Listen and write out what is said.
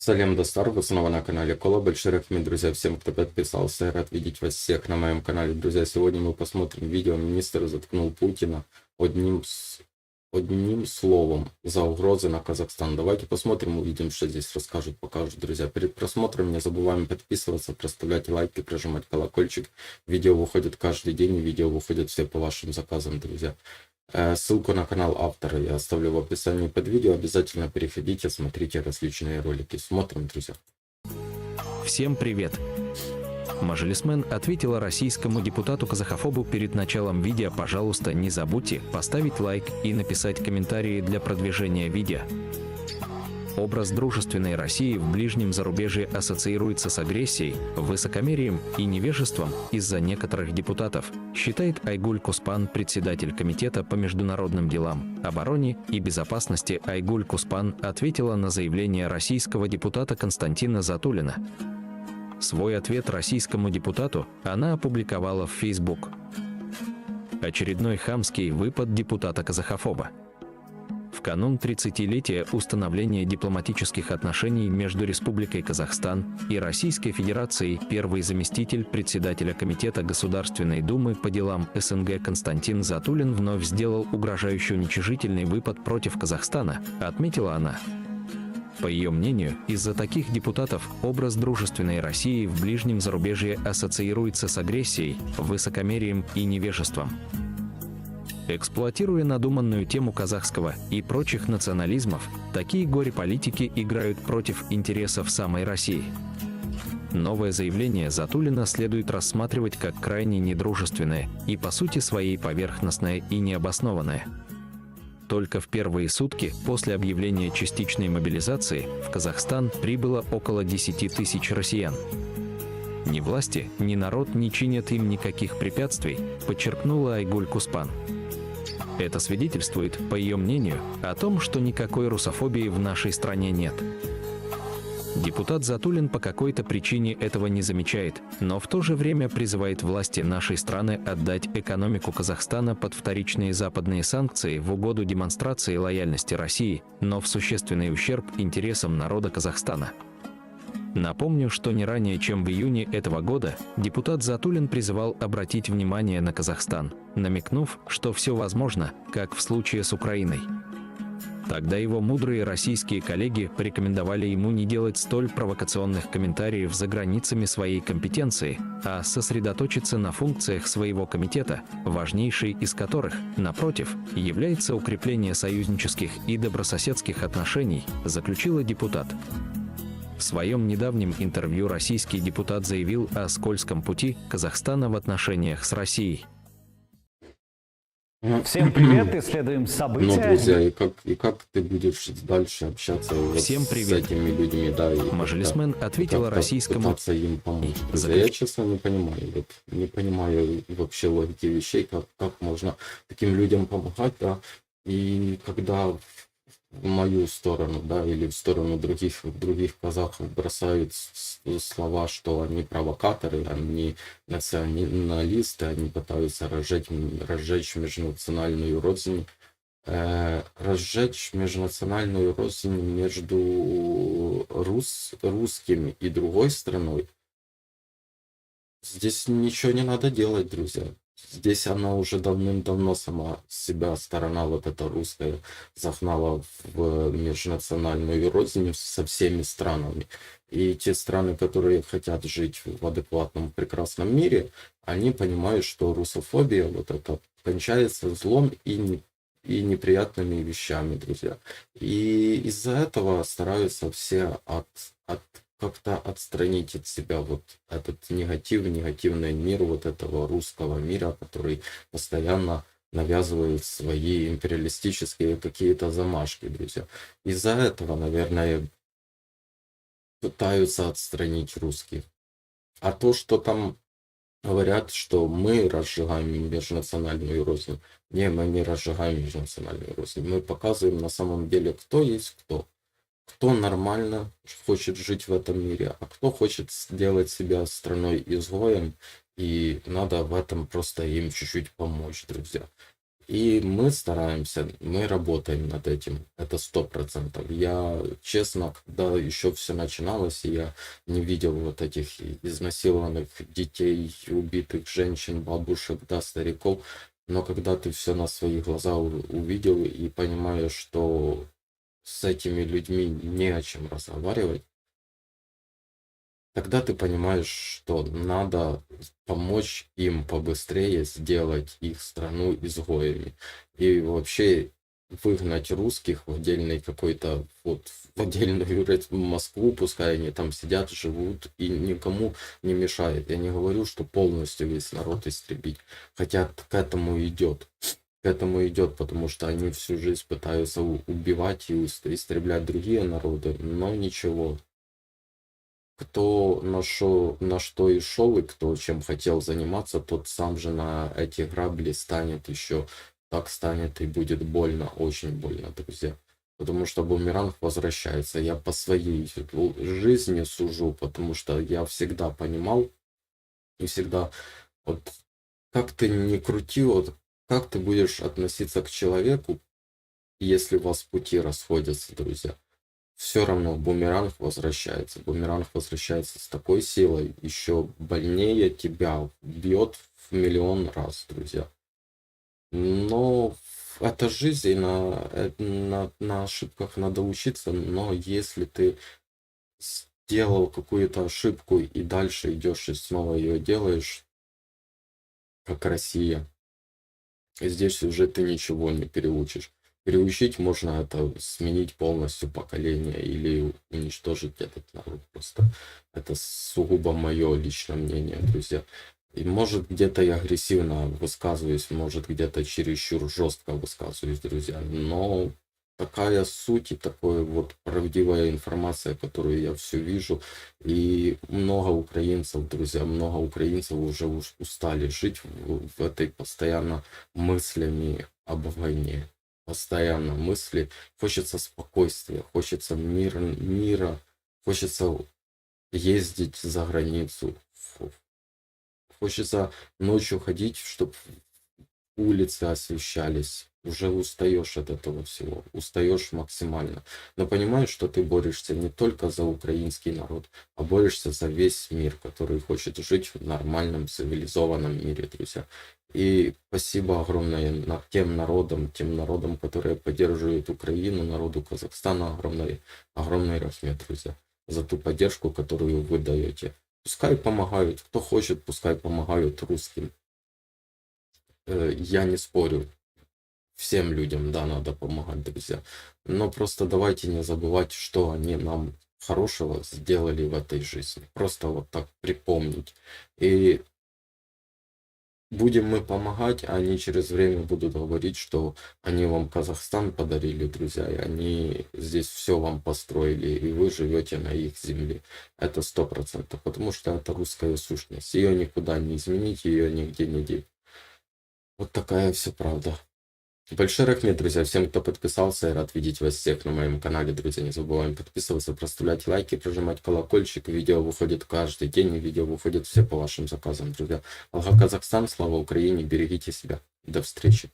Салем Достар, вы снова на канале Кола. Большой рахмет, друзья, всем, кто подписался. Рад видеть вас всех на моем канале. Друзья, сегодня мы посмотрим видео «Министр заткнул Путина одним словом за угрозы на Казахстан». Давайте посмотрим, увидим, что здесь расскажут, покажут, друзья. Перед просмотром не забываем подписываться, проставлять лайки, прожимать колокольчик. Видео выходит каждый день, и видео выходят все по вашим заказам, друзья. Ссылку на канал автора я оставлю в описании под видео. Обязательно переходите, смотрите различные ролики. Смотрим, друзья. Всем привет! Мажилисмен ответила российскому депутату-казахофобу перед началом видео: пожалуйста, не забудьте поставить лайк и написать комментарии для продвижения видео. Образ дружественной России в ближнем зарубежье ассоциируется с агрессией, высокомерием и невежеством из-за некоторых депутатов, считает Айгуль Куспан, председатель Комитета по международным делам, обороне и безопасности. Айгуль Куспан ответила на заявление российского депутата Константина Затулина. Свой ответ российскому депутату она опубликовала в Facebook. Очередной хамский выпад депутата-казахофоба. В канун 30-летия установления дипломатических отношений между Республикой Казахстан и Российской Федерацией первый заместитель председателя Комитета Государственной Думы по делам СНГ Константин Затулин вновь сделал угрожающий уничижительный выпад против Казахстана, отметила она. По ее мнению, из-за таких депутатов образ дружественной России в ближнем зарубежье ассоциируется с агрессией, высокомерием и невежеством. Эксплуатируя надуманную тему казахского и прочих национализмов, такие горе-политики играют против интересов самой России. Новое заявление Затулина следует рассматривать как крайне недружественное и по сути своей поверхностное и необоснованное. Только в первые сутки после объявления частичной мобилизации в Казахстан прибыло около 10 тысяч россиян. Ни власти, ни народ не чинят им никаких препятствий, подчеркнула Айгуль Куспан. Это свидетельствует, по ее мнению, о том, что никакой русофобии в нашей стране нет. Депутат Затулин по какой-то причине этого не замечает, но в то же время призывает власти нашей страны отдать экономику Казахстана под вторичные западные санкции в угоду демонстрации лояльности России, но в существенный ущерб интересам народа Казахстана. Напомню, что не ранее, чем в июне этого года, депутат Затулин призывал обратить внимание на Казахстан, намекнув, что все возможно, как в случае с Украиной. Тогда его мудрые российские коллеги порекомендовали ему не делать столь провокационных комментариев за границами своей компетенции, а сосредоточиться на функциях своего комитета, важнейшей из которых, напротив, является укрепление союзнических и добрососедских отношений, заключила депутат. В своем недавнем интервью российский депутат заявил о скользком пути Казахстана в отношениях с Россией. Всем привет, исследуем события. Ну, друзья, и как ты будешь дальше общаться Всем привет. с этими людьми, да? И Мажилисмен ответила российскому... Пытаться им помочь. Друзья, я честно не понимаю, не понимаю вообще логики вещей, как можно таким людям помогать, да? И когда в мою сторону, да, или в сторону других казахов бросают слова, что они провокаторы, они националисты, они пытаются разжечь межнациональную рознь, разжечь межнациональную рознь между русскими и другой страной. Здесь ничего не надо делать, друзья. Здесь она уже давным-давно сама себя, сторона вот эта русская, загнала в межнациональную рознь со всеми странами. И те страны, которые хотят жить в адекватном, прекрасном мире, они понимают, что русофобия вот это кончается злом и неприятными вещами, друзья. И из-за этого стараются все как-то отстранить от себя вот этот негативный мир вот этого русского мира, который постоянно навязывает свои империалистические какие-то замашки, друзья. Из-за этого, наверное, пытаются отстранить русских. А то, что там говорят, что мы разжигаем межнациональную рознь, мы не разжигаем межнациональную рознь. Мы показываем на самом деле, кто есть кто. Кто нормально хочет жить в этом мире, а кто хочет сделать себя страной изгоем, и надо в этом просто им чуть-чуть помочь, друзья. И мы стараемся, мы работаем над этим, это 100%. Я, честно, когда еще все начиналось, и я не видел вот этих изнасилованных детей, убитых женщин, бабушек, да, стариков, но когда ты все на свои глаза увидел и понимаешь, что с этими людьми не о чем разговаривать, тогда ты понимаешь, что надо помочь им побыстрее сделать их страну изгоями. И вообще выгнать русских в отдельный какой-то, вот в отдельную Москву, пускай они там сидят, живут и никому не мешает. Я не говорю, что полностью весь народ истребить, хотя к этому идет. К этому идет, потому что они всю жизнь пытаются убивать и истреблять другие народы, но ничего. Кто на что и шел, и кто чем хотел заниматься, тот сам же на эти грабли станет еще. Так станет и будет больно, очень больно, друзья. Потому что бумеранг возвращается. Я по своей жизни сужу, потому что я всегда понимал и всегда, вот как ты ни крути, вот как ты будешь относиться к человеку, если у вас пути расходятся, друзья. Все равно бумеранг возвращается. Бумеранг возвращается с такой силой, еще больнее тебя бьет в миллион раз, друзья. Но это жизнь, и на ошибках надо учиться, но если ты сделал какую-то ошибку и дальше идешь и снова ее делаешь, как Россия, здесь уже ты ничего не переучишь. Переучить можно это сменить полностью поколение или уничтожить этот народ. Просто это сугубо мое личное мнение, друзья. И может где-то я агрессивно высказываюсь, может где-то чересчур жестко высказываюсь, друзья. Но такая суть и такая вот правдивая информация, которую я все вижу. И много украинцев, друзья, много украинцев уже устали жить в этой постоянно мыслями об войне. Постоянно мысли. Хочется спокойствия, хочется мира, хочется ездить за границу. Хочется ночью ходить, чтобы улицы освещались. Уже устаешь от этого всего. Устаешь максимально. Но понимаешь, что ты борешься не только за украинский народ, а борешься за весь мир, который хочет жить в нормальном, цивилизованном мире, друзья. И спасибо огромное тем народам, которые поддерживают Украину, народу Казахстана, огромный рахмет, друзья, за ту поддержку, которую вы даете. Пускай помогают, кто хочет, пускай помогают русским. Я не спорю, всем людям, да, надо помогать, друзья. Но просто давайте не забывать, что они нам хорошего сделали в этой жизни. Просто вот так припомнить. И будем мы помогать, а они через время будут говорить, что они вам Казахстан подарили, друзья, и они здесь все вам построили, и вы живете на их земле. Это 100%, потому что это русская сущность. Ее никуда не изменить, ее нигде не деть. Вот такая все правда. Большой рахмет, друзья, всем, кто подписался. Я рад видеть вас всех на моем канале, друзья. Не забываем подписываться, проставлять лайки, прожимать колокольчик. Видео выходит каждый день, и видео выходит все по вашим заказам, друзья. Алга Казахстан, слава Украине, берегите себя. До встречи.